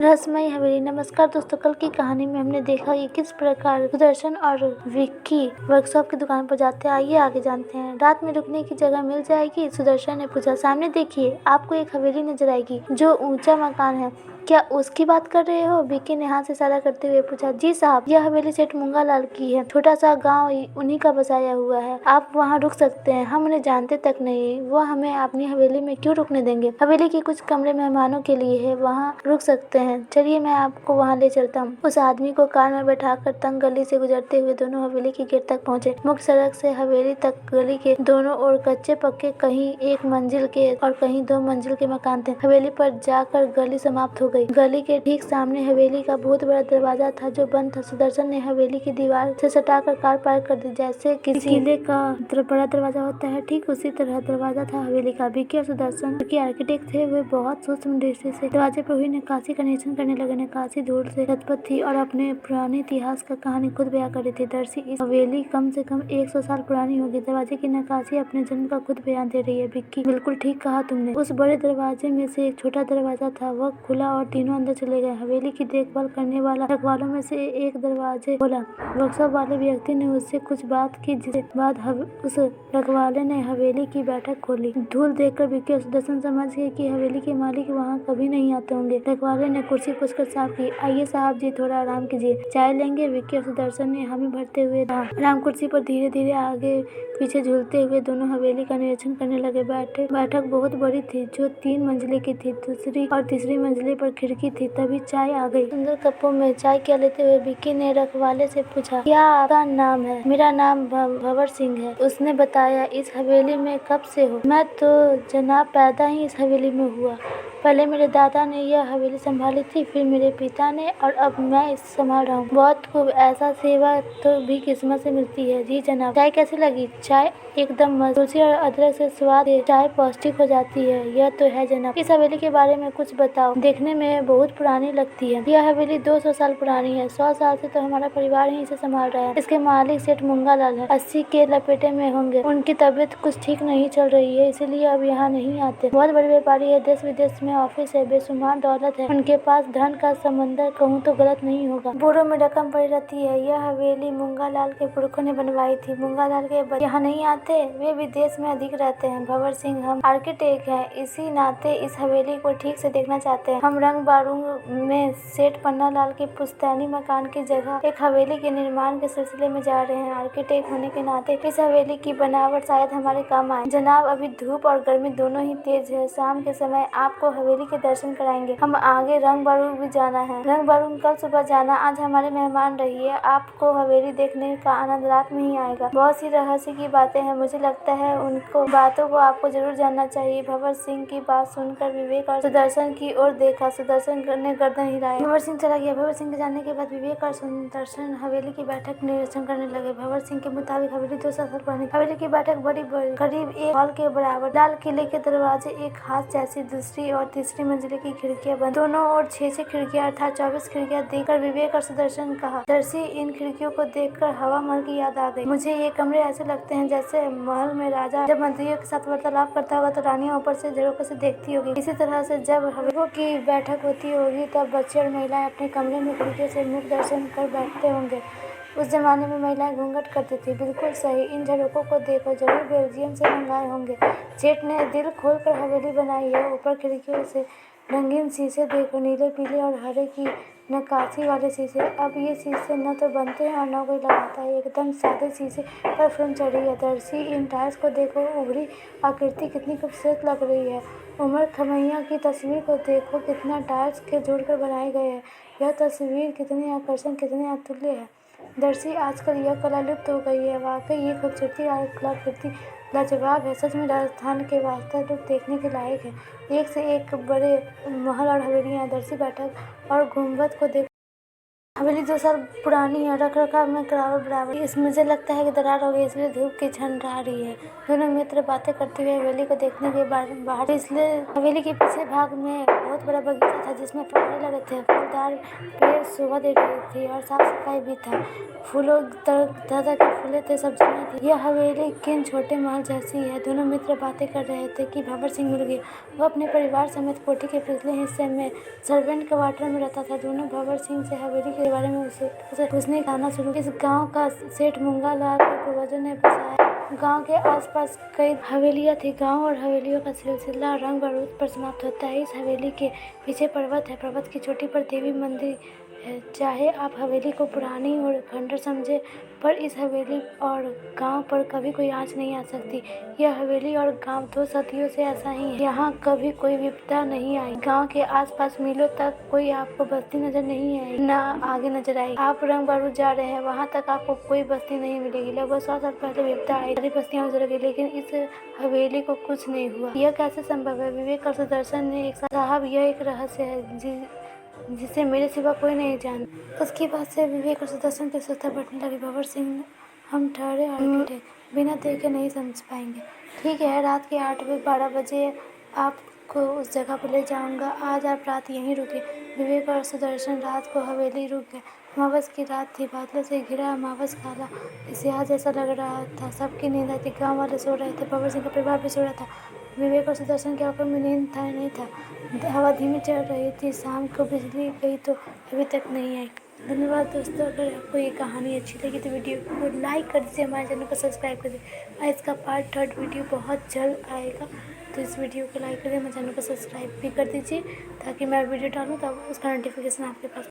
रहस्यमयी हवेली। नमस्कार दोस्तों, कल की कहानी में हमने देखा कि किस प्रकार सुदर्शन और विक्की वर्कशॉप की दुकान पर जाते हैं। आइए आगे जानते हैं। रात में रुकने की जगह मिल जाएगी? सुदर्शन ने पूछा। सामने देखिए, आपको एक हवेली नजर आएगी जो ऊंचा मकान है। क्या उसकी बात कर रहे हो? विक्की ने हाथ से इशारा करते हुए पूछा। जी साहब, यह हवेली सेठ मूंगालाल की है। छोटा सा गाँव उन्हीं का बसाया हुआ है। आप वहाँ रुक सकते हैं। हम उन्हें जानते तक नहीं, वो हमें अपनी हवेली में क्यों रुकने देंगे? हवेली के कुछ कमरे मेहमानों के लिए है, वहाँ रुक सकते हैं। चलिए, मैं आपको वहाँ ले चलता हूँ। उस आदमी को कार में बैठाकर तंग गली से गुजरते हुए दोनों हवेली के गेट तक पहुँचे। मुख्य सड़क से हवेली तक गली के दोनों ओर कच्चे पक्के, कहीं एक मंजिल के और कहीं 2 मंजिल के मकान थे। हवेली पर जाकर गली समाप्त हो गई। गली के ठीक सामने हवेली का बहुत बड़ा दरवाजा था जो बंद था। सुदर्शन ने हवेली की दीवार से सटाकर कार पार्क कर दी। जैसे किसी किले का बड़ा दरवाजा होता है, ठीक उसी तरह दरवाजा था हवेली का। विक्की और सुदर्शन के आर्किटेक्ट थे, वे बहुत सूक्ष्म दृष्टि से दरवाजे पर हुई नक्काशी का निरीक्षण करने लगे। नक्काशी धूल से लथपथ थी और अपने पुराने इतिहास का कहानी खुद बयां कर रही थी। दरअसल इस हवेली कम से कम 100 साल पुरानी होगी। दरवाजे की नक्काशी अपने जन्म का खुद बयान दे रही है। विक्की, बिल्कुल ठीक कहा तुमने। उस बड़े दरवाजे में से एक छोटा दरवाजा था, वह खुला और तीनों अंदर चले गए। हवेली की देखभाल करने वाला रखवालों में से एक दरवाजे खोला। वर्कशॉप वाले व्यक्ति ने उससे कुछ बात की, जिसके बाद उस रखवाले ने हवेली की बैठक खोली। धूल देखकर विक्की और सुदर्शन समझ गए कि हवेली के मालिक वहाँ कभी नहीं आते होंगे। रखवाले ने कुर्सी पुछकर साफ की। आइए साहब जी, थोड़ा आराम कीजिए। चाय लेंगे? विक्की और सुदर्शन ने हामी भरते हुए कहा। आराम कुर्सी पर धीरे धीरे आगे पीछे झूलते हुए दोनों हवेली का निरीक्षण करने लगे। बैठक बहुत बड़ी थी, जो 3 मंजिले की थी। दूसरी और तीसरी मंजिले पर खिड़की थी। तभी चाय आ गई। सुंदर कपों में चाय क्या लेते हुए विक्की ने रखवाले से पूछा, क्या आपका नाम है? मेरा नाम भंवर सिंह है, उसने बताया। इस हवेली में कब से हो? मैं तो जनाब पैदा ही इस हवेली में हुआ। पहले मेरे दादा ने यह हवेली संभाली थी, फिर मेरे पिता ने, और अब मैं इसे संभाल रहा हूँ। बहुत खूब, ऐसा सेवा तो भी किस्मत से मिलती है। जी जनाब। चाय कैसी लगी? चाय एकदम मस्त। तुलसी और अदरक से स्वाद से चाय पौष्टिक हो जाती है। यह तो है जनाब। इस हवेली के बारे में कुछ बताओ, देखने में बहुत पुरानी लगती है। यह हवेली 200 साल पुरानी है। 100 साल से तो हमारा परिवार ही इसे संभाल रहा है। इसके मालिक सेठ मूंगालाल है, 80 के लपेटे में होंगे। उनकी तबीयत कुछ ठीक नहीं चल रही है, इसीलिए अब यहाँ नहीं आते। बहुत बड़े व्यापारी है, देश विदेश में ऑफिस है, बेशुमार दौलत है। उनके पास धन का समंदर कहूँ तो गलत नहीं होगा। बोरों में रकम पड़ी रहती है। यह हवेली मूंगालाल के पुरखों ने बनवाई थी। मूंगालाल के बच्चे यहाँ नहीं आते, वे विदेश में अधिक रहते हैं। भंवर सिंह, हम आर्किटेक्ट हैं, इसी नाते इस हवेली को ठीक से देखना चाहते हैं। हम रंग बारूद में सेठ पन्नालाल के पुश्तैनी मकान की जगह एक हवेली के निर्माण के सिलसिले में जा रहे हैं। आर्किटेक्ट होने के नाते इस हवेली की बनावट शायद हमारे काम आए। जनाब, अभी धूप और गर्मी दोनों ही तेज है। शाम के समय आपको हवेली के दर्शन कराएंगे। हम आगे रंग बारूद भी जाना है। रंग बारूद कल सुबह जाना। आज हमारे मेहमान रहिए। आपको हवेली देखने का आनंद रात में ही आएगा। बहुत सी रहस्य की बातें हैं, मुझे लगता है उनको बातों को आपको जरूर जानना चाहिए। भंवर सिंह की बात सुनकर विवेक और सुदर्शन की ओर देखा। सुदर्शन ने गर्दन हिलाया। भंवर सिंह चला गया। भंवर सिंह के जाने के बाद विवेक और सुदर्शन हवेली की बैठक निरीक्षण करने लगे। भंवर सिंह के मुताबिक हवेली 200 साल पुरानी। हवेली की बैठक बड़ी करीब एक हॉल के बराबर। लाल किले के दरवाजे एक हाथ जैसी, दूसरी और तीसरी मंजिले की खिड़कियां बंद। दोनों ओर 6-6 खिड़कियां अर्थात 24 खिड़कियां देखकर विवेक और सुदर्शन कहा। दरअसल इन खिड़कियों को देखकर हवा महल की याद आ गई। मुझे ये कमरे ऐसे लगते हैं जैसे महल में राजा जब मंत्रियों के साथ वार्तालाप करता होगा तो रानियां ऊपर से झरोखे से देखती होगी। इसी तरह से जब हवेलियों की बैठक होती होगी तब बच्चे और महिलाएं अपने कमरे में खिड़कियों से मुख दर्शन कर बैठते होंगे। उस जमाने में महिलाएं घूंघट करती थी। बिल्कुल सही। इन झरोखों को देखो, जरूर बेल्जियम से मंगाए होंगे। सेठ ने दिल खोलकर हवेली बनाई है। ऊपर खिड़कियों से रंगीन शीशे देखो, नीले, पीले और हरे की नक्काशी वाले शीशे। अब ये शीशे न तो बनते हैं और न कोई लगाता है, एकदम सादे शीशे पर फिल्म चढ़ी है। दरअसल इन टाइल्स को देखो, उभरी आकृति कितनी खूबसूरत लग रही है। उमर खमैया की तस्वीर को देखो, कितना टाइल्स के जोड़कर बनाए गए हैं। यह तस्वीर कितनी आकर्षक, कितनी अतुल्य है। दरअसल आजकल यह कला लुप्त हो गई है। वाकई ये खूबसूरती और कलाकृति लाजवाब है। सच में राजस्थान के वास्तव रूप देखने के लायक है। एक से एक बड़े महल और हवेलियां। दरअसल बैठक और गुंबद को देखो, हवेली 2 साल पुरानी है, रख रखाव में गिरावट बराबर। इस मुझे लगता है कि दरार हो गई, इसलिए धूप की झंड आ रही है। दोनों मित्र बातें करते हुए हवेली को देखने के बाहर इसलिए हवेली के पीछे भाग में बहुत बड़ा बगीचा था जिसमें फव्वारे लगे थे, फूलदार पेड़ शोभा दे रही थी और साफ सफाई भी था। फूलों तरह के फूले थे, सब्जियां थी। यह हवेली किन छोटे महल जैसी है। दोनों मित्र बातें कर रहे थे कि भंवर सिंह मिल गया। वो अपने परिवार समेत कोठी के पिछले हिस्से में सर्वेंट क्वार्टर में रहता था। दोनों भंवर सिंह से हवेली के बारे में उसे पूछने का आना शुरू। इस गांव का सेठ मूंगा लाल के पूर्वजों ने बसाया। गांव के आसपास कई हवेलियां थी। गांव और हवेलियों का सिलसिला रंग बारूद पर समाप्त होता है। इस हवेली के पीछे पर्वत है। पर्वत की चोटी पर देवी मंदिर है। चाहे आप हवेली को पुरानी और खंडर समझे, पर इस हवेली और गांव पर कभी कोई आँच नहीं आ सकती। यह हवेली और गांव 2 सदियों से ऐसा ही है। यहाँ कभी कोई विपदा नहीं आई। गांव के आसपास मीलों तक कोई आपको बस्ती नजर नहीं आई, न आगे नजर आई। आप रंग बारूद जा रहे हैं, वहाँ तक आपको कोई बस्ती नहीं मिलेगी। लगभग 100 साल पहले विपदा आई, सारी बस्तियां उजड़ गई, लेकिन इस हवेली को कुछ नहीं हुआ। यह कैसे संभव है? विवेक और सुदर्शन ने एक साहब, यह एक रहस्य है जिसे मेरे सिवा कोई नहीं जानता। उसकी बात से विवेक और सुदर्शन की उत्सुकता बढ़ने लगी। भंवर सिंह, हम ठहरे और मिले, बिना देखे नहीं समझ पाएंगे। ठीक है, रात के 8-12 बजे आपको उस जगह पर ले जाऊंगा। आज आप रात यहीं रुके। विवेक और सुदर्शन रात को हवेली रुक गए। अमावस की रात थी, बादलों से घिरा अमावस काला स्याह जैसा लग रहा था। सबकी नींद आई थी, गाँव वाले सो रहे थे, भंवर सिंह का परिवार भी सो रहा था। विवेक और सुदर्शन की आंखों में नींद था नहीं था। हवा धीमी चल रही थी। शाम को बिजली गई तो अभी तक नहीं आई। धन्यवाद दोस्तों। अगर आपको ये कहानी अच्छी लगी तो वीडियो को लाइक कर दीजिए, हमारे चैनल को सब्सक्राइब कर दीजिए। और इसका पार्ट 3 वीडियो बहुत जल्द आएगा, तो इस वीडियो को लाइक कर दीजिए, हमारे चैनल को सब्सक्राइब भी कर दीजिए ताकि मैं वीडियो डालूँ तब उसका नोटिफिकेशन आपके पास